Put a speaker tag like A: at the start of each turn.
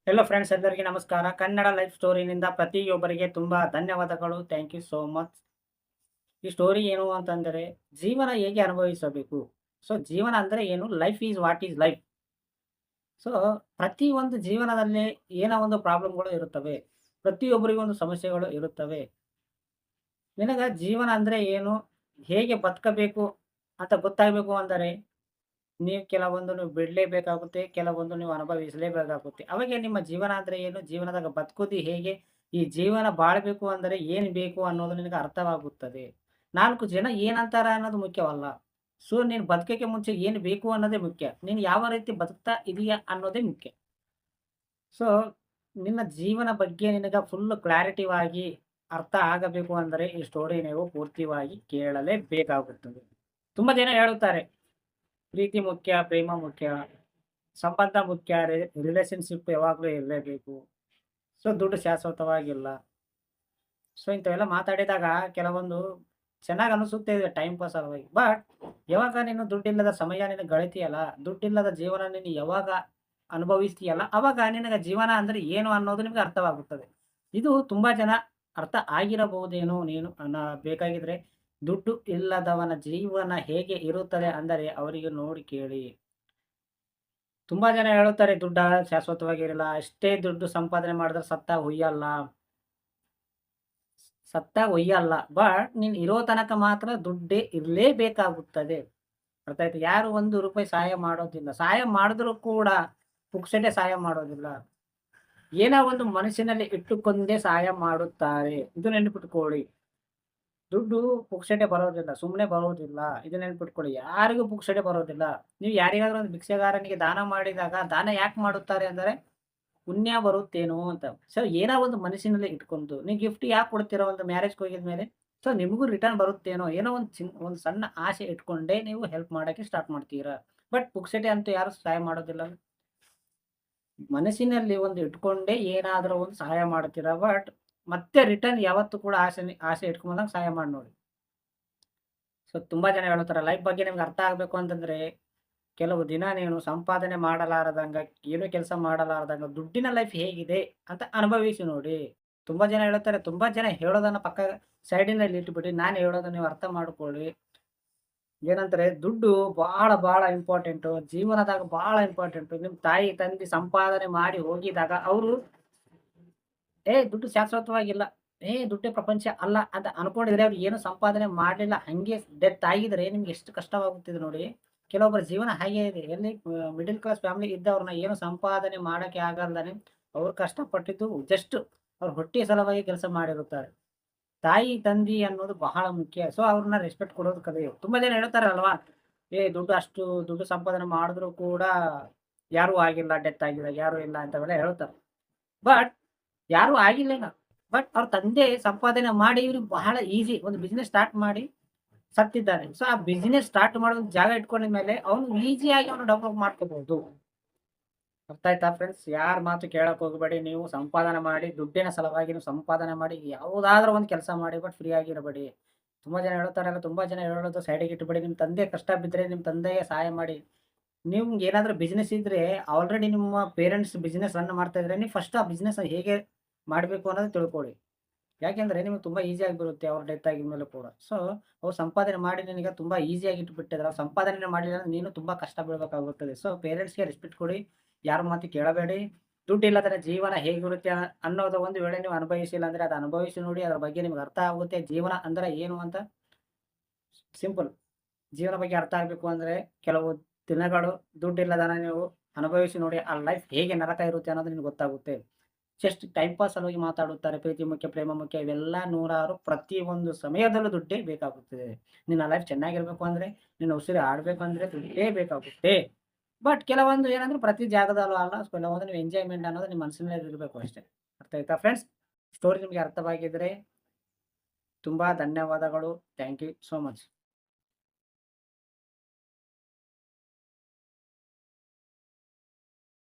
A: Hello friends, ಎಲ್ಲರಿಗೆ ನಮಸ್ಕಾರ. Kannada life ಸ್ಟೋರಿನಿಂದ ಪ್ರತಿಯೊಬ್ಬರಿಗೆ ತುಂಬಾ ಧನ್ಯವಾದಗಳು. Thank you so much. ಈ ಸ್ಟೋರಿ ಏನು ಅಂತಂದರೆ, ಜೀವನ ಹೇಗೆ ಅನುಭವಿಸಬೇಕು. ಸೊ ಜೀವನ ಅಂದರೆ ಏನು, life is what is life. So ಪ್ರತಿ ಒಂದು ಜೀವನದಲ್ಲಿ ಏನೋ ಒಂದು ಪ್ರಾಬ್ಲಮ್ಗಳು ಇರುತ್ತವೆ, ಪ್ರತಿಯೊಬ್ಬರಿಗೂ ಒಂದು ಸಮಸ್ಯೆಗಳು ಇರುತ್ತವೆ. ನಿನಗ ಜೀವನ ಅಂದರೆ ಏನು, ಹೇಗೆ ಬದುಕಬೇಕು ಅಂತ ಗೊತ್ತಾಗಬೇಕು ಅಂದರೆ ನೀವು ಕೆಲವೊಂದು ಬಿಡಲೇಬೇಕಾಗುತ್ತೆ, ಕೆಲವೊಂದು ನೀವು ಅನುಭವಿಸಲೇಬೇಕಾಗುತ್ತೆ. ಅವಾಗ ನಿಮ್ಮ ಜೀವನ ಅಂದರೆ ಏನು, ಜೀವನದಾಗ ಬದುಕೋದು ಹೇಗೆ, ಈ ಜೀವನ ಬಾಳಬೇಕು ಅಂದರೆ ಏನು ಬೇಕು ಅನ್ನೋದು ನಿನಗೆ ಅರ್ಥವಾಗುತ್ತದೆ. 4 ಜನ ಏನಂತಾರ ಅನ್ನೋದು ಮುಖ್ಯವಲ್ಲ. ಸೊ ನೀನು ಬದುಕಕ್ಕೆ ಮುಂಚೆ ಏನು ಬೇಕು ಅನ್ನೋದೇ ಮುಖ್ಯ. ನೀನು ಯಾವ ರೀತಿ ಬದುಕ್ತಾ ಇದೀಯಾ ಅನ್ನೋದೇ ಮುಖ್ಯ. ಸೊ ನಿನ್ನ ಜೀವನ ಬಗ್ಗೆ ನಿನಗೆ ಫುಲ್ ಕ್ಲಾರಿಟಿವಾಗಿ ಅರ್ಥ ಆಗಬೇಕು ಅಂದರೆ ಈ ಸ್ಟೋರಿ ನೀವು ಪೂರ್ತಿಯಾಗಿ ಕೇಳಲೇಬೇಕಾಗುತ್ತದೆ. ತುಂಬ ಜನ ಹೇಳುತ್ತಾರೆ, ಪ್ರೀತಿ ಮುಖ್ಯ, ಪ್ರೇಮ ಮುಖ್ಯ, ಸಂಬಂಧ ಮುಖ್ಯ, ರಿಲೇಶನ್‌ಶಿಪ್ ಯಾವಾಗಲೂ ಇರಲೇಬೇಕು. ಸೊ ದುಡ್ಡು ಶಾಶ್ವತವಾಗಿಲ್ಲ. ಸೊ ಇಂಥವೆಲ್ಲ ಮಾತಾಡಿದಾಗ ಕೆಲವೊಂದು ಚೆನ್ನಾಗಿ ಅನಿಸುತ್ತೆ ಇದೆ ಟೈಮ್ ಪಾಸ್ ಸಲುವಾಗಿ. ಬಟ್ ಯಾವಾಗ ನೀನು ದುಡ್ಡಿಲ್ಲದ ಸಮಯ ನಿನಗೆ ಗಳಿತೀಯಲ್ಲ, ದುಡ್ಡಿಲ್ಲದ ಜೀವನ ನೀನು ಯಾವಾಗ ಅನುಭವಿಸ್ತೀಯಲ್ಲ, ಅವಾಗ ನಿನಗೆ ಜೀವನ ಅಂದರೆ ಏನು ಅನ್ನೋದು ನಿಮಗೆ ಅರ್ಥವಾಗುತ್ತದೆ. ಇದು ತುಂಬಾ ಜನ ಅರ್ಥ ಆಗಿರಬಹುದೇನೋ ನೀನು ಬೇಕಾಗಿದ್ರೆ ದುಡ್ಡು ಇಲ್ಲದವನ ಜೀವನ ಹೇಗೆ ಇರುತ್ತದೆ ಅಂದರೆ ಅವರಿಗೆ ನೋಡಿ ಕೇಳಿ. ತುಂಬಾ ಜನ ಹೇಳುತ್ತಾರೆ ದುಡ್ಡ ಶಾಶ್ವತವಾಗಿರಲ್ಲ. ಅಷ್ಟೇ ದುಡ್ಡು ಸಂಪಾದನೆ ಮಾಡಿದ್ರೆ ಸತ್ತಾಗ ಹುಯ್ಯಲ್ಲ. ಸತ್ತಾಗ ಒಯ್ಯಲ್ಲ. ಬಟ್ ನೀನು ಇರೋ ತನಕ ಮಾತ್ರ ದುಡ್ಡೇ ಇರಲೇಬೇಕಾಗುತ್ತದೆ. ಅರ್ಥ ಆಯ್ತಾ? ಯಾರು ₹1 ಸಹಾಯ ಮಾಡೋದಿಲ್ಲ. ಸಹಾಯ ಮಾಡಿದ್ರು ಕೂಡ ಪುಕ್ಸಟೆ ಸಹಾಯ ಮಾಡೋದಿಲ್ಲ. ಏನೋ ಒಂದು ಮನಸ್ಸಿನಲ್ಲಿ ಇಟ್ಟುಕೊಂಡೇ ಸಹಾಯ ಮಾಡುತ್ತಾರೆ. ಇದು ನೆನಪಿಟ್ಟುಕೊಳ್ಳಿ. ದುಡ್ಡು ಪುಕ್ಸಟೆ ಬರೋದಿಲ್ಲ, ಸುಮ್ಮನೆ ಬರೋದಿಲ್ಲ. ಇದು ನೆನಪಿಟ್ಕೊಳ್ಳಿ. ಯಾರಿಗೂ ಪುಕ್ಸಟೆ ಬರೋದಿಲ್ಲ. ನೀವು ಯಾರಿಗಾದ್ರೂ ಒಂದು ಭಿಕ್ಷೆಗಾರನಿಗೆ ದಾನ ಮಾಡಿದಾಗ ದಾನ ಯಾಕೆ ಮಾಡುತ್ತಾರೆ ಅಂದರೆ ಪುಣ್ಯ ಬರುತ್ತೇನೋ ಅಂತ. ಸೊ ಏನೋ ಒಂದು ಮನಸ್ಸಿನಲ್ಲಿ ಇಟ್ಕೊಂಡು ನೀವು ಗಿಫ್ಟ್ ಯಾಕೆ ಕೊಡ್ತೀರಾ ಒಂದು ಮ್ಯಾರೇಜ್‌ಗೆ ಹೋಗಿದ್ಮೇಲೆ? ಸೊ ನಿಮಗೂ ರಿಟರ್ನ್ ಬರುತ್ತೇನೋ ಏನೋ ಒಂದು ಸಣ್ಣ ಆಸೆ ಇಟ್ಕೊಂಡೇ ನೀವು ಹೆಲ್ಪ್ ಮಾಡಕ್ಕೆ ಸ್ಟಾರ್ಟ್ ಮಾಡ್ತೀರಾ. ಬಟ್ ಪುಕ್ಸಟೆ ಅಂತೂ ಯಾರು ಸಹಾಯ ಮಾಡೋದಿಲ್ಲ. ಮನಸ್ಸಿನಲ್ಲಿ ಒಂದು ಇಟ್ಕೊಂಡೇ ಏನಾದರೂ ಒಂದು ಸಹಾಯ ಮಾಡ್ತೀರಾ. ಬಟ್ ಮತ್ತೆ ರಿಟರ್ನ್ ಯಾವತ್ತೂ ಕೂಡ ಆಸೆ ಇಟ್ಕೊಂಬಂದಾಗ ಸಹಾಯ ಮಾಡಿ ನೋಡಿ. ಸೊ ತುಂಬಾ ಜನ ಹೇಳುತ್ತಾರೆ ಲೈಫ್ ಬಗ್ಗೆ ನಿಮ್ಗೆ ಅರ್ಥ ಆಗ್ಬೇಕು ಅಂತಂದ್ರೆ ಕೆಲವು ದಿನ ನೀನು ಸಂಪಾದನೆ ಮಾಡಲಾರದಂಗ, ಏನು ಕೆಲಸ ಮಾಡಲಾರದಂಗ ದುಡ್ಡಿನ ಲೈಫ್ ಹೇಗಿದೆ ಅಂತ ಅನುಭವಿಸಿ ನೋಡಿ. ತುಂಬಾ ಜನ ಹೇಳುತ್ತಾರೆ, ತುಂಬಾ ಜನ ಹೇಳೋದನ್ನ ಪಕ್ಕ ಸೈಡಿನಲ್ಲಿ ಇಟ್ಬಿಟ್ಟು ನಾನು ಹೇಳೋದನ್ನ ನೀವು ಅರ್ಥ ಮಾಡ್ಕೊಳ್ಳಿ. ಏನಂತಾರೆ ದುಡ್ಡು ಬಹಳ ಬಹಳ ಇಂಪಾರ್ಟೆಂಟು. ಜೀವನದಾಗ ಬಹಳ ಇಂಪಾರ್ಟೆಂಟು. ನಿಮ್ಮ ತಾಯಿ ತಂದೆ ಸಂಪಾದನೆ ಮಾಡಿ ಹೋಗಿದಾಗ ಅವರು ದುಡ್ಡು ಶಾಶ್ವತವಾಗಿಲ್ಲ. ದುಡ್ಡೇ ಪ್ರಪಂಚ ಅಲ್ಲ ಅಂತ ಅನ್ಕೊಂಡಿದ್ರೆ ಅವ್ರು ಏನು ಸಂಪಾದನೆ ಮಾಡಲಿಲ್ಲ. ಹಂಗೆ ಡೆತ್ ಆಗಿದ್ರೆ ನಿಮ್ಗೆ ಎಷ್ಟು ಕಷ್ಟವಾಗುತ್ತಿದೆ ನೋಡಿ. ಕೆಲವೊಬ್ಬರ ಜೀವನ ಹಾಗೆ ಇದೆ. ಎಲ್ಲಿ ಮಿಡಲ್ ಕ್ಲಾಸ್ ಫ್ಯಾಮಿಲಿ ಇದ್ದವ್ರನ್ನ ಏನು ಸಂಪಾದನೆ ಮಾಡಕ್ಕೆ ಆಗಲ್ದನೆ ಅವ್ರು ಕಷ್ಟಪಟ್ಟಿದ್ದು ಜಸ್ಟ್ ಅವ್ರ ಹೊಟ್ಟೆ ಸಲುವಾಗಿ ಕೆಲಸ ಮಾಡಿರುತ್ತಾರೆ. ತಾಯಿ ತಂದಿ ಅನ್ನೋದು ಬಹಳ ಮುಖ್ಯ. ಸೊ ಅವ್ರನ್ನ ರೆಸ್ಪೆಕ್ಟ್ ಕೊಡೋದು ಕಲಿಯು. ತುಂಬಾ ಜನ ಹೇಳ್ತಾರಲ್ವಾ, ಅಷ್ಟು ದುಡ್ಡು ಸಂಪಾದನೆ ಮಾಡಿದ್ರು ಕೂಡ ಯಾರೂ ಆಗಿಲ್ಲ, ಡೆತ್ ಆಗಿದೆ, ಯಾರು ಇಲ್ಲ ಅಂತವೆಲ್ಲ ಹೇಳ್ತಾರೆ. ಬಟ್ ಯಾರೂ ಆಗಿಲ್ಲೇನ. ಬಟ್ ಅವ್ರ ತಂದೆ ಸಂಪಾದನೆ ಮಾಡಿ ಇವ್ರಿಗೆ ಬಹಳ ಈಸಿ ಒಂದು ಬಿಸ್ನೆಸ್ ಸ್ಟಾರ್ಟ್ ಮಾಡಿ ಸತ್ತಿದ್ದಾನೆ. ಸೊ ಆ ಬಿಸ್ನೆಸ್ ಸ್ಟಾರ್ಟ್ ಮಾಡೋ ಜಾಗ ಇಟ್ಕೊಂಡಿದ ಮೇಲೆ ಅವನು ಈಸಿಯಾಗಿ ಅವನು ಡೆವಲಪ್ ಮಾಡ್ಕೋಬಹುದು. ಅರ್ಥ ಆಯ್ತಾ ಫ್ರೆಂಡ್ಸ್? ಯಾರ ಮಾತು ಕೇಳಕ್ ಹೋಗಬೇಡಿ. ನೀವು ಸಂಪಾದನೆ ಮಾಡಿ, ದುಡ್ಡಿನ ಸಲುವಾಗಿ ನೀವು ಸಂಪಾದನೆ ಮಾಡಿ ಯಾವುದಾದ್ರೂ ಒಂದು ಕೆಲಸ ಮಾಡಿ, ಬಟ್ ಫ್ರೀ ಆಗಿರಬೇಡಿ. ತುಂಬಾ ಜನ ಹೇಳ್ತಾರಲ್ಲ, ತುಂಬಾ ಜನ ಹೇಳೋದು ಸೈಡಿಗೆ ಇಟ್ಟುಬೇಡಿ. ನಿಮ್ಮ ತಂದೆ ಕಷ್ಟ ಬಿದ್ದರೆ ನಿಮ್ಮ ತಂದೆಗೆ ಸಹಾಯ ಮಾಡಿ. ನಿಮ್ಗೆ ಏನಾದರೂ ಬಿಸ್ನೆಸ್ ಇದ್ರೆ ಆಲ್ರೆಡಿ ನಿಮ್ಮ ಪೇರೆಂಟ್ಸ್ ಬಿಸ್ನೆಸ್ ರನ್ ಮಾಡ್ತಾ ಇದ್ರೆ ನೀವು ಫಸ್ಟ್ ಆ ಬಿಸ್ನೆಸ್ ಹೇಗೆ ಮಾಡಬೇಕು ಅನ್ನೋದು ತಿಳ್ಕೊಳ್ಳಿ. ಯಾಕೆಂದ್ರೆ ನಿಮಗೆ ತುಂಬಾ ಈಸಿಯಾಗಿ ಬರುತ್ತೆ ಅವ್ರ ಡೆತ್ ಆಗಿದ್ಮೇಲೆ ಕೂಡ. ಸೊ ಅವ್ರು ಸಂಪಾದನೆ ಮಾಡಿ ನಿನಗೆ ತುಂಬಾ ಈಸಿಯಾಗಿ ಇಟ್ಟುಬಿಟ್ಟಿದ್ದಾರೆ. ಅವ್ರು ಸಂಪಾದನೆ ಮಾಡಿಲ್ಲ ಅಂದ್ರೆ ನೀನು ತುಂಬಾ ಕಷ್ಟ ಬೀಳಬೇಕಾಗುತ್ತದೆ. ಸೊ ಪೇರೆಂಟ್ಸ್‌ಗೆ ರೆಸ್ಪೆಕ್ಟ್ ಕೊಡಿ. ಯಾರ ಮಾತು ಕೇಳಬೇಡಿ. ದುಡ್ಡಿಲ್ಲದ್ರೆ ಜೀವನ ಹೇಗಿರುತ್ತೆ ಅನ್ನೋದು ಒಂದು ವೇಳೆ ನೀವು ಅನುಭವಿಸಿಲ್ಲ ಅಂದ್ರೆ ಅದು ಅನುಭವಿಸಿ ನೋಡಿ. ಅದ್ರ ಬಗ್ಗೆ ನಿಮ್ಗೆ ಅರ್ಥ ಆಗುತ್ತೆ ಜೀವನ ಅಂದ್ರೆ ಏನು ಅಂತ. ಸಿಂಪಲ್. ಜೀವನ ಬಗ್ಗೆ ಅರ್ಥ ಆಗ್ಬೇಕು ಅಂದ್ರೆ ಕೆಲವು ದಿನಗಳು ದುಡ್ಡಿಲ್ಲದನ ನೀವು ಅನುಭವಿಸಿ ನೋಡಿ. ಆ ಲೈಫ್ ಹೇಗೆ ನರಕ ಇರುತ್ತೆ ಅನ್ನೋದು ನಿಮ್ಗೆ ಗೊತ್ತಾಗುತ್ತೆ. ಜಸ್ಟ್ ಟೈಮ್ ಪಾಸ್ ಸಲುವಾಗಿ ಮಾತಾಡುತ್ತಾರೆ. ಪ್ರೀತಿ ಮುಖ್ಯ, ಪ್ರೇಮ ಮುಖ್ಯ ಇವೆಲ್ಲ ನೂರಾರು ಪ್ರತಿಯೊಂದು ಸಮಯದಲ್ಲೂ ದುಡ್ಡೇ ಬೇಕಾಗುತ್ತದೆ. ನಿನ್ನ ಲೈಫ್ ಚೆನ್ನಾಗಿರ್ಬೇಕು ಅಂದ್ರೆ, ನಿನ್ನ ಉಸಿರು ಆಡ್ಬೇಕು ಅಂದ್ರೆ ದುಡ್ಡೇ ಬೇಕಾಗುತ್ತೆ. ಬಟ್ ಕೆಲವೊಂದು ಏನಂದ್ರೆ ಪ್ರತಿ ಜಾಗದಲ್ಲೂ ಅಲ್ಲ. ಕೆಲವೊಂದು ನೀವು ಎಂಜಾಯ್‌ಮೆಂಟ್ ಅನ್ನೋದು ನಿಮ್ಮ ಮನಸ್ಸಿನಲ್ಲಿ ಇರಬೇಕು ಅಷ್ಟೇ. ಅರ್ಥ ಆಯ್ತಾ ಫ್ರೆಂಡ್ಸ್? ಸ್ಟೋರಿ ನಿಮಗೆ ಅರ್ಥವಾಗಿದ್ರೆ ತುಂಬಾ ಧನ್ಯವಾದಗಳು. Thank you so much.